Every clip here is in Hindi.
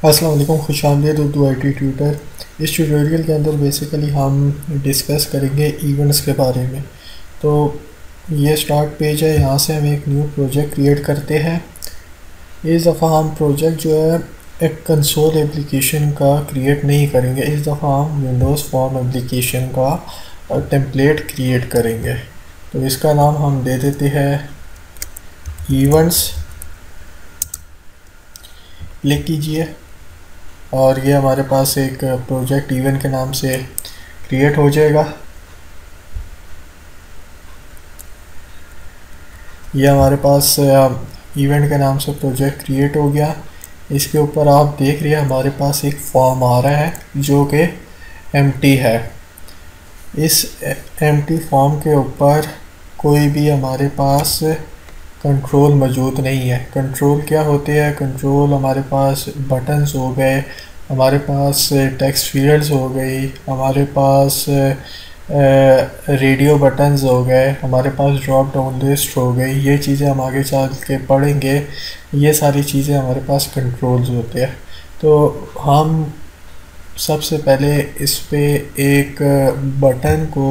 अस्सलाम वालेकुम, खुशामदीद उर्दू IT ट्यूटर। इस ट्यूटोरियल के अंदर बेसिकली हम डिस्कस करेंगे इवेंट्स के बारे में। तो ये स्टार्ट पेज है, यहाँ से हम एक न्यू प्रोजेक्ट क्रिएट करते हैं। इस दफ़ा हम प्रोजेक्ट जो है एक कंसोल एप्लीकेशन का क्रिएट नहीं करेंगे, इस दफ़ा हम विंडोज़ फॉर्म एप्लीकेशन का टेम्पलेट क्रिएट करेंगे। तो इसका नाम हम दे देते हैं इवेंट्स। क्लिक कीजिए और ये हमारे पास एक प्रोजेक्ट इवेंट के नाम से क्रिएट हो जाएगा। ये हमारे पास इवेंट के नाम से प्रोजेक्ट क्रिएट हो गया। इसके ऊपर आप देख रहे हैं हमारे पास एक फॉर्म आ रहा है जो कि एम्प्टी है। इस एम्प्टी फॉर्म के ऊपर कोई भी हमारे पास कंट्रोल मौजूद नहीं है। कंट्रोल क्या होते हैं? कंट्रोल हमारे पास बटन्स हो गए, हमारे पास टेक्स्ट फील्ड्स हो गई, हमारे पास रेडियो बटन्स हो गए, हमारे पास ड्रॉप डाउन लिस्ट हो गई। ये चीज़ें हम आगे चल के पढ़ेंगे। ये सारी चीज़ें हमारे पास कंट्रोल्स होते हैं। तो हम सबसे पहले इस पे एक बटन को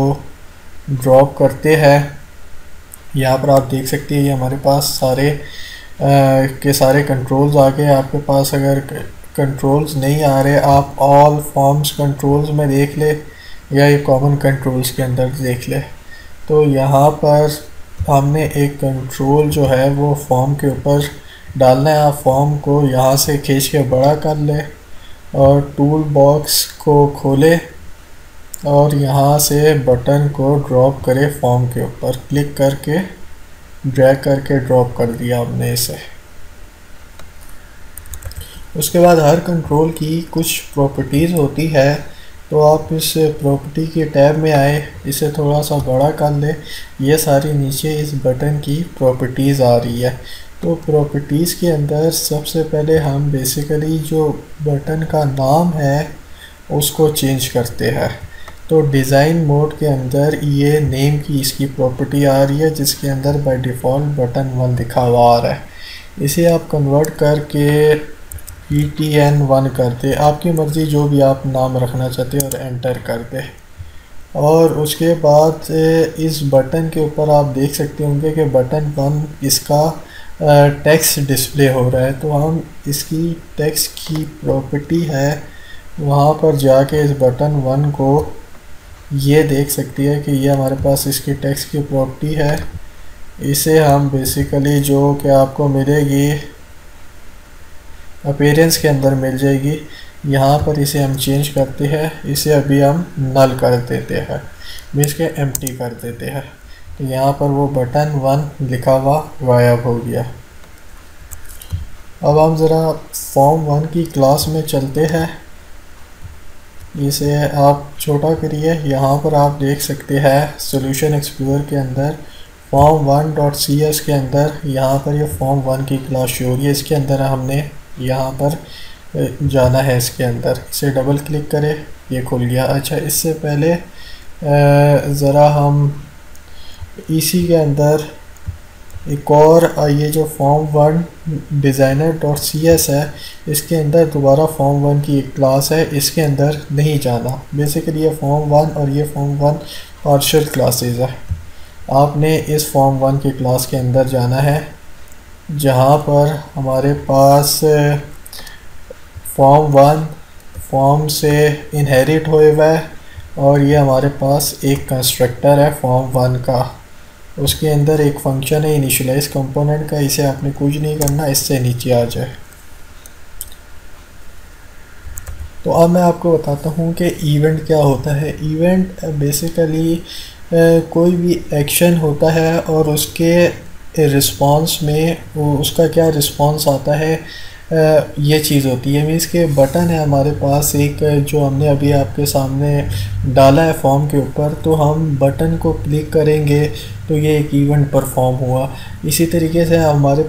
ड्रॉप करते हैं। यहाँ पर आप देख सकते हैं ये हमारे पास सारे के सारे कंट्रोल्स आ गए। आपके पास अगर कंट्रोल्स नहीं आ रहे, आप ऑल फॉर्म्स कंट्रोल्स में देख ले या ये कॉमन कंट्रोल्स के अंदर देख ले। तो यहाँ पर हमने एक कंट्रोल जो है वो फॉर्म के ऊपर डालना है। आप फॉर्म को यहाँ से खींच के बड़ा कर ले और टूल बॉक्स को खोले और यहाँ से बटन को ड्रॉप करें फॉर्म के ऊपर। क्लिक करके ड्रैग करके ड्रॉप कर दिया हमने इसे। उसके बाद हर कंट्रोल की कुछ प्रॉपर्टीज़ होती है, तो आप इस प्रॉपर्टी के टैब में आए, इसे थोड़ा सा बड़ा कर ले। ये सारी नीचे इस बटन की प्रॉपर्टीज़ आ रही है। तो प्रॉपर्टीज़ के अंदर सबसे पहले हम बेसिकली जो बटन का नाम है उसको चेंज करते हैं। तो डिज़ाइन मोड के अंदर ये नेम की इसकी प्रॉपर्टी आ रही है जिसके अंदर बाय डिफ़ॉल्ट बटन 1 लिखा हुआ आ रहा है। इसे आप कन्वर्ट करके ETN1 कर दे, आपकी मर्ज़ी जो भी आप नाम रखना चाहते हैं, और एंटर कर दे। और उसके बाद इस बटन के ऊपर आप देख सकते होंगे कि बटन 1 इसका टेक्स्ट डिस्प्ले हो रहा है। तो हम इसकी टेक्स्ट की प्रॉपर्टी है वहाँ पर जाके इस बटन 1 को ये देख सकती है कि ये हमारे पास इसकी टेक्स्ट की प्रॉपर्टी है। इसे हम बेसिकली जो कि आपको मिलेगी अपीयरेंस के अंदर मिल जाएगी, यहाँ पर इसे हम चेंज करते हैं। इसे अभी हम नल कर देते हैं, मीन्स के एम्प्टी कर देते हैं। तो यहाँ पर वो बटन 1 लिखा हुआ गायब हो गया। अब हम ज़रा फॉर्म 1 की क्लास में चलते हैं। इसे आप छोटा करिए। यहाँ पर आप देख सकते हैं सॉल्यूशन एक्सप्लोरर के अंदर फॉर्म 1.cs के अंदर यहाँ पर ये फॉर्म 1 की क्लास शो हो रही है। इसके अंदर हमने यहाँ पर जाना है। इसके अंदर इसे डबल क्लिक करें, ये खुल गया। अच्छा, इससे पहले ज़रा हम इसी के अंदर एक और ये जो फॉर्म 1 डिज़ाइनर.cs है, इसके अंदर दोबारा फॉर्म 1 की एक क्लास है, इसके अंदर नहीं जाना। बेसिकली ये फॉर्म 1 और ये फॉर्म 1 पार्शियल क्लासेस है। आपने इस फॉर्म 1 की क्लास के अंदर जाना है जहाँ पर हमारे पास फॉर्म 1 फॉर्म से इनहेरिट हुए हुआ है और ये हमारे पास एक कंस्ट्रक्टर है फॉर्म 1 का। उसके अंदर एक फंक्शन है इनिशियलाइज कंपोनेंट का। इसे आपने कुछ नहीं करना, इससे नीचे आ जाए। तो अब मैं आपको बताता हूँ कि इवेंट क्या होता है। इवेंट बेसिकली कोई भी एक्शन होता है और उसके रिस्पांस में उसका क्या रिस्पांस आता है, ये चीज़ होती है। मीन्स के बटन है हमारे पास एक जो हमने अभी आपके सामने डाला है फॉर्म के ऊपर, तो हम बटन को क्लिक करेंगे तो ये एक इवेंट परफॉर्म हुआ। इसी तरीके से हमारे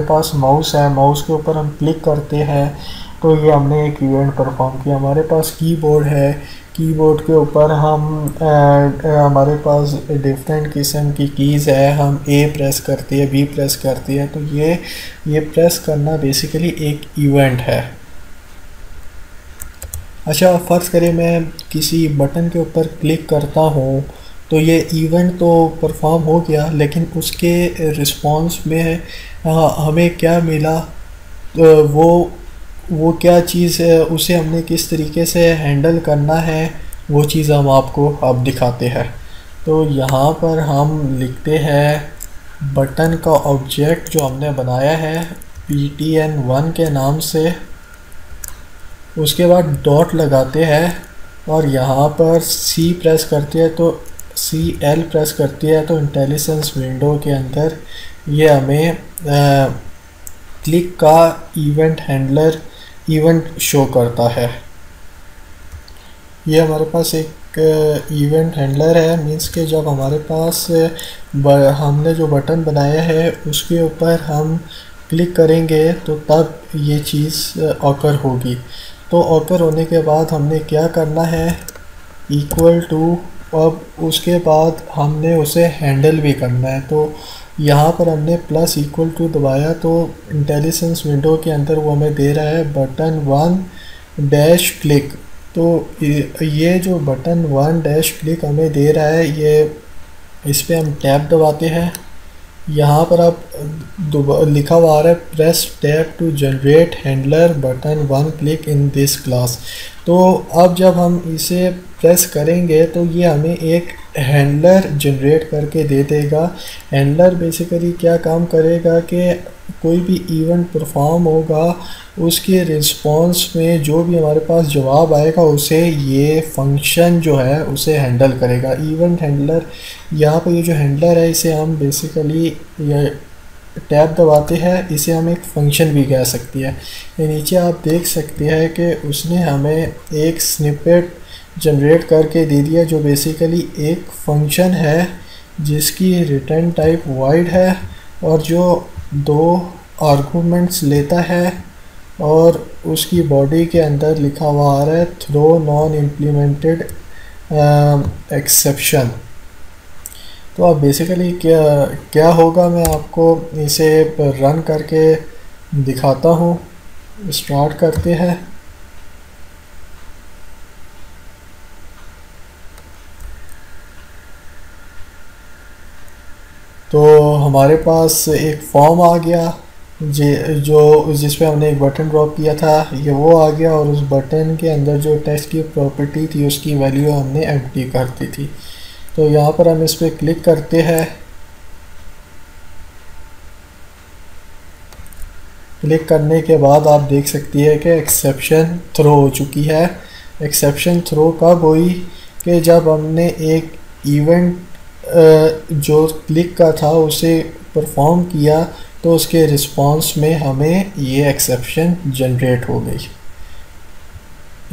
पास माउस है, माउस के ऊपर हम क्लिक करते हैं तो ये हमने एक इवेंट परफॉर्म किया। हमारे पास कीबोर्ड है, कीबोर्ड के ऊपर हम हमारे पास डिफरेंट किस्म की कीज़ है, हम ए प्रेस करती है, बी प्रेस करती है, तो ये प्रेस करना बेसिकली एक इवेंट है। अच्छा, फ़र्ज़ करें मैं किसी बटन के ऊपर क्लिक करता हूँ तो ये इवेंट तो परफॉर्म हो गया, लेकिन उसके रिस्पॉन्स में हमें क्या मिला, वो क्या चीज़ है, उसे हमने किस तरीके से हैंडल करना है, वो चीज़ हम आपको अब दिखाते हैं। तो यहाँ पर हम लिखते हैं बटन का ऑब्जेक्ट जो हमने बनाया है ptn1 के नाम से, उसके बाद डॉट लगाते हैं और यहाँ पर C प्रेस करते हैं, तो CL प्रेस करती है तो इंटेलिजेंस विंडो के अंदर ये हमें क्लिक का इवेंट हैंडलर इवेंट शो करता है। ये हमारे पास एक इवेंट हैंडलर है, मींस के जब हमारे पास हमने जो बटन बनाया है उसके ऊपर हम क्लिक करेंगे तो तब ये चीज़ ऑकर होगी। तो ऑकर होने के बाद हमने क्या करना है, इक्वल टू, अब उसके बाद हमने उसे हैंडल भी करना है। तो यहाँ पर हमने प्लस इक्वल टू दबाया तो इंटेलिजेंस विंडो के अंदर वो हमें दे रहा है बटन 1 डैश क्लिक। तो ये जो बटन 1 डैश क्लिक हमें दे रहा है, ये इस पर हम टैब दबाते हैं। यहाँ पर अब लिखा हुआ आ रहा है press tab to generate handler button 1 click in this class. तो अब जब हम इसे प्रेस करेंगे तो ये हमें एक हैंडलर जनरेट करके दे देगा। हैंडलर बेसिकली क्या काम करेगा कि कोई भी इवेंट परफॉर्म होगा उसके रिस्पॉन्स में जो भी हमारे पास जवाब आएगा उसे ये फंक्शन जो है उसे हैंडल करेगा। इवेंट हैंडलर, यहाँ पर ये जो हैंडलर है इसे हम बेसिकली ये टैब दबाते हैं, इसे हम एक फंक्शन भी कह सकती है। ये नीचे आप देख सकते हैं कि उसने हमें एक स्निपेट जनरेट करके दे दिया जो बेसिकली एक फंक्शन है जिसकी रिटर्न टाइप वॉइड है और जो 2 आर्गुमेंट्स लेता है और उसकी बॉडी के अंदर लिखा हुआ आ रहा है थ्रो नॉन इम्प्लीमेंटेड एक्सेप्शन। तो अब बेसिकली क्या होगा, मैं आपको इसे रन करके दिखाता हूँ। स्टार्ट करते हैं। तो हमारे पास एक फॉर्म आ गया जो जिस पे हमने एक बटन ड्रॉप किया था, ये वो आ गया और उस बटन के अंदर जो टेक्स्ट की प्रॉपर्टी थी उसकी वैल्यू हमने एम्प्टी कर दी थी। तो यहाँ पर हम इस पर क्लिक करते हैं। क्लिक करने के बाद आप देख सकती है कि एक्सेप्शन थ्रो हो चुकी है। एक्सेप्शन थ्रो कब हुई कि जब हमने एक इवेंट जो क्लिक का था उसे परफॉर्म किया तो उसके रिस्पॉन्स में हमें ये एक्सेप्शन जनरेट हो गई।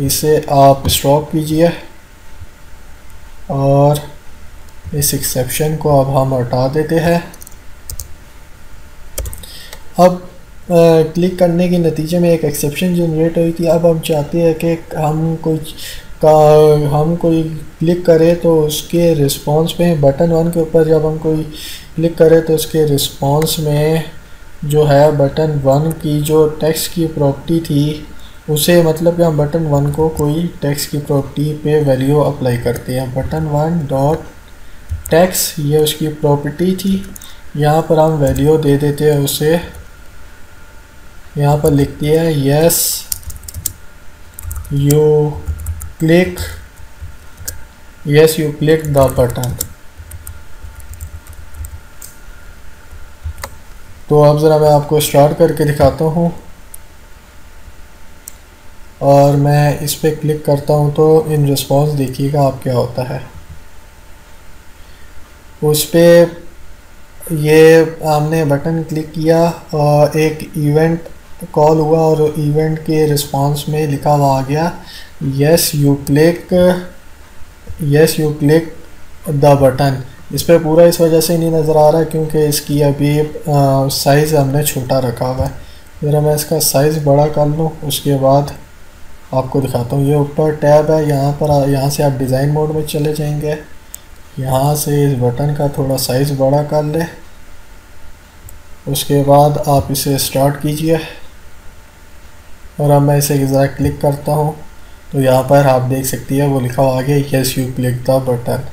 इसे आप स्टॉप कीजिए और इस एक्सेप्शन को अब हम हटा देते हैं। अब क्लिक करने के नतीजे में एक एक्सेप्शन जनरेट हुई थी। अब हम चाहते हैं कि हम कोई क्लिक करें तो उसके रिस्पॉन्स में बटन 1 के ऊपर जब हम कोई क्लिक करें तो उसके रिस्पॉन्स में जो है बटन 1 की जो टेक्स्ट की प्रॉपर्टी थी उसे, मतलब कि हम बटन 1 को कोई टेक्स्ट की प्रॉपर्टी पे वैल्यू अप्लाई करते हैं। बटन 1 डॉट टेक्स्ट, ये उसकी प्रॉपर्टी थी। यहाँ पर हम वैल्यू दे देते हैं उसे, यहाँ पर लिखती है yes you click the button. तो अब ज़रा मैं आपको स्टार्ट करके दिखाता हूँ और मैं इस पर क्लिक करता हूँ तो इन रिस्पॉन्स देखिएगा आप क्या होता है। उस पर ये हमने बटन क्लिक किया और एक इवेंट कॉल हुआ और इवेंट के रिस्पॉन्स में लिखा हुआ आ गया yes you click the button. इस पर पूरा इस वजह से नहीं नज़र आ रहा क्योंकि इसकी अभी साइज़ हमने छोटा रखा हुआ है। ज़रा मैं इसका साइज़ बड़ा कर लूँ, उसके बाद आपको दिखाता हूँ। ये ऊपर टैब है, यहाँ से आप डिज़ाइन मोड में चले जाएंगे। यहाँ से इस बटन का थोड़ा साइज़ बड़ा कर ले, उसके बाद आप इसे स्टार्ट कीजिए और अब मैं इसे ज़रा क्लिक करता हूँ तो यहाँ पर आप देख सकती है वो लिखा हुआ आगे yes you click the button.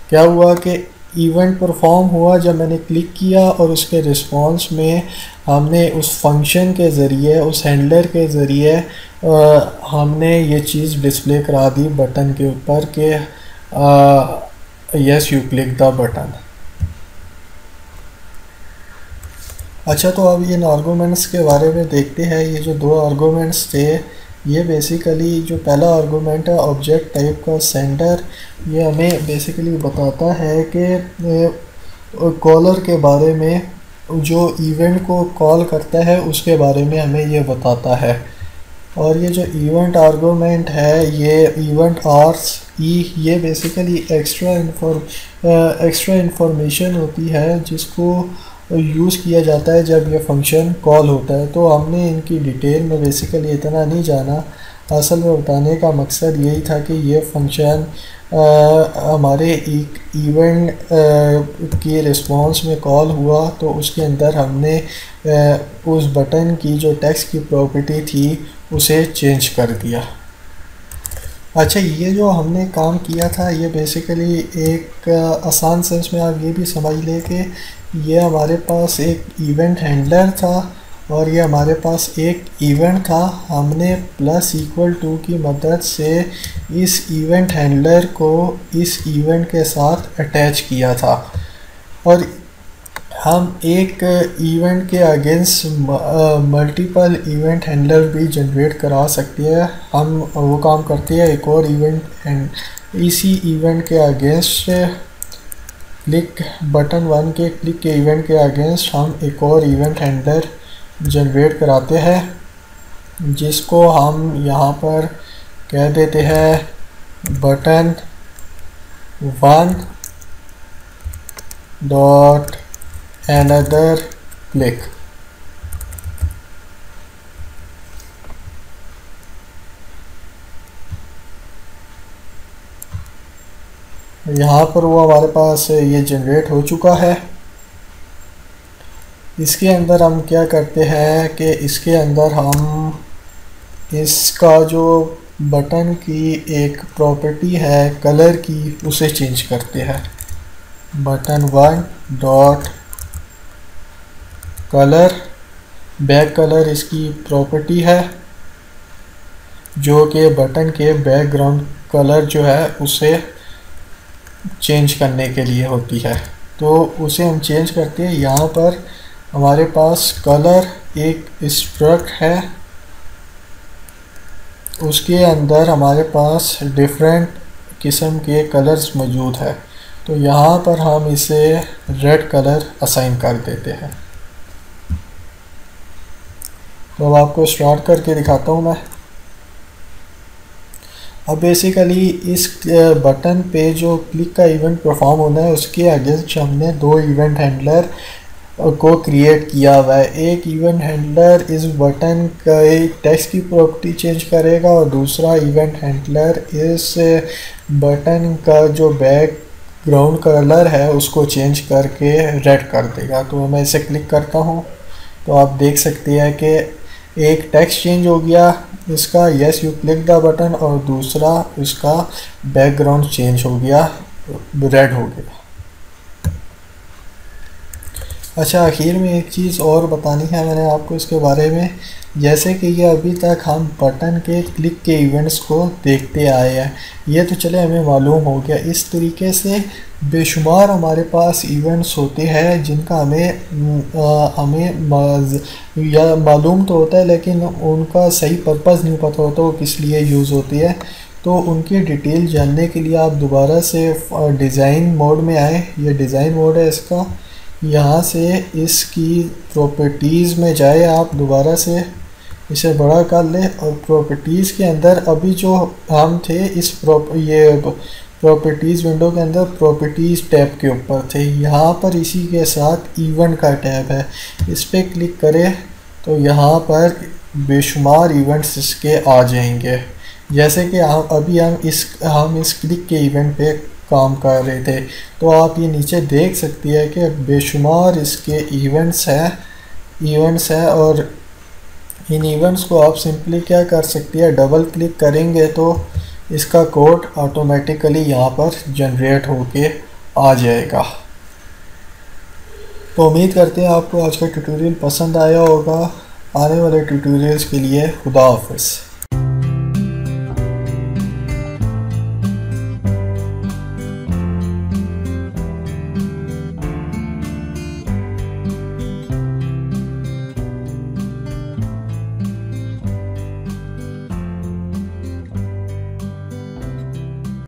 क्या हुआ कि इवेंट परफॉर्म हुआ जब मैंने क्लिक किया और उसके रिस्पॉन्स में हमने उस फंक्शन के ज़रिए, उस हैंडलर के ज़रिए हमने ये चीज़ डिस्प्ले करा दी बटन के ऊपर कि yes you click the button. अच्छा, तो अब इन आर्गूमेंट्स के बारे में देखते हैं। ये जो दो आर्गूमेंट्स थे, ये बेसिकली जो पहला आर्गूमेंट है ऑब्जेक्ट टाइप का सेंडर, ये हमें बेसिकली बताता है कि कॉलर के बारे में, जो इवेंट को कॉल करता है उसके बारे में हमें ये बताता है। और ये जो इवेंट आर्गूमेंट है, ये इवेंट आर्स ये बेसिकली एक्स्ट्रा इंफॉर्मेशन होती है जिसको यूज़ किया जाता है जब ये फंक्शन कॉल होता है। तो हमने इनकी डिटेल में बेसिकली इतना नहीं जाना। असल में बताने का मकसद यही था कि ये फंक्शन हमारे एक इवेंट के रिस्पॉन्स में कॉल हुआ तो उसके अंदर हमने उस बटन की जो टेक्स्ट की प्रॉपर्टी थी उसे चेंज कर दिया। अच्छा, ये जो हमने काम किया था ये बेसिकली एक आसान सेंस में आप ये भी समझ लें कि ये हमारे पास एक इवेंट हैंडलर था और ये हमारे पास एक इवेंट था। हमने प्लस इक्वल टू की मदद से इस इवेंट हैंडलर को इस इवेंट के साथ अटैच किया था और हम एक इवेंट के अगेंस्ट मल्टीपल इवेंट हैंडलर भी जनरेट करा सकते हैं। हम वो काम करते हैं, एक और इवेंट इसी इवेंट के अगेंस्ट क्लिक बटन 1 के क्लिक के इवेंट के अगेंस्ट हम एक और इवेंट हैंडलर जनरेट कराते हैं जिसको हम यहाँ पर कह देते हैं बटन 1 डॉट another click। यहाँ पर वो हमारे पास ये जनरेट हो चुका है। इसके अंदर हम क्या करते हैं कि इसके अंदर हम इसका जो बटन की एक प्रॉपर्टी है कलर की उसे चेंज करते हैं। Button 1 dot colour, back colour इसकी प्रॉपर्टी है जो कि बटन के बैकग्राउंड कलर जो है उसे चेंज करने के लिए होती है। तो उसे हम चेंज करते हैं। यहाँ पर हमारे पास कलर एक स्ट्रक्ट है, उसके अंदर हमारे पास डिफरेंट किस्म के कलर्स मौजूद है। तो यहाँ पर हम इसे रेड कलर असाइन कर देते हैं। तो अब आपको स्टार्ट करके दिखाता हूँ मैं। अब बेसिकली इस बटन पे जो क्लिक का इवेंट परफॉर्म होना है उसके अगेंस्ट हमने दो इवेंट हैंडलर को क्रिएट किया हुआ है। एक इवेंट हैंडलर इस बटन का टेक्स्ट की प्रॉपर्टी चेंज करेगा और दूसरा इवेंट हैंडलर इस बटन का जो बैकग्राउंड कलर है उसको चेंज करके रेड कर देगा। तो मैं इसे क्लिक करता हूँ तो आप देख सकते हैं कि एक टेक्स्ट चेंज हो गया इसका yes you click the button और दूसरा इसका बैकग्राउंड चेंज हो गया, रेड हो गया। अच्छा, आखिर में एक चीज़ और बतानी है मैंने आपको इसके बारे में। जैसे कि ये अभी तक हम बटन के क्लिक के इवेंट्स को देखते आए हैं, ये तो चले हमें मालूम हो गया। इस तरीके से बेशुमार हमारे पास इवेंट्स होते हैं जिनका हमें मालूम तो होता है लेकिन उनका सही पर्पज़ नहीं पता होता वो किस लिए यूज़ होती है। तो उनकी डिटेल जानने के लिए आप दोबारा से डिज़ाइन मोड में आए। ये डिज़ाइन मोड है इसका, यहाँ से इसकी प्रॉपर्टीज़ में जाए, आप दोबारा से इसे बड़ा कर ले और प्रॉपर्टीज़ के अंदर अभी जो हम थे इस प्रॉपर्टीज़ विंडो के अंदर प्रॉपर्टीज़ टैब के ऊपर थे। यहाँ पर इसी के साथ इवेंट का टैब है, इस पर क्लिक करें तो यहाँ पर बेशुमार इवेंट्स इसके आ जाएंगे। जैसे कि हम इस क्लिक के इवेंट पे काम कर रहे थे, तो आप ये नीचे देख सकती है कि बेशुमार इसके इवेंट्स है और इन इवेंट्स को आप सिंपली क्या कर सकती है, डबल क्लिक करेंगे तो इसका कोड ऑटोमेटिकली यहाँ पर जनरेट होके आ जाएगा। तो उम्मीद करते हैं आपको आज का ट्यूटोरियल पसंद आया होगा। आने वाले ट्यूटोरियल्स के लिए खुदा हाफिज़।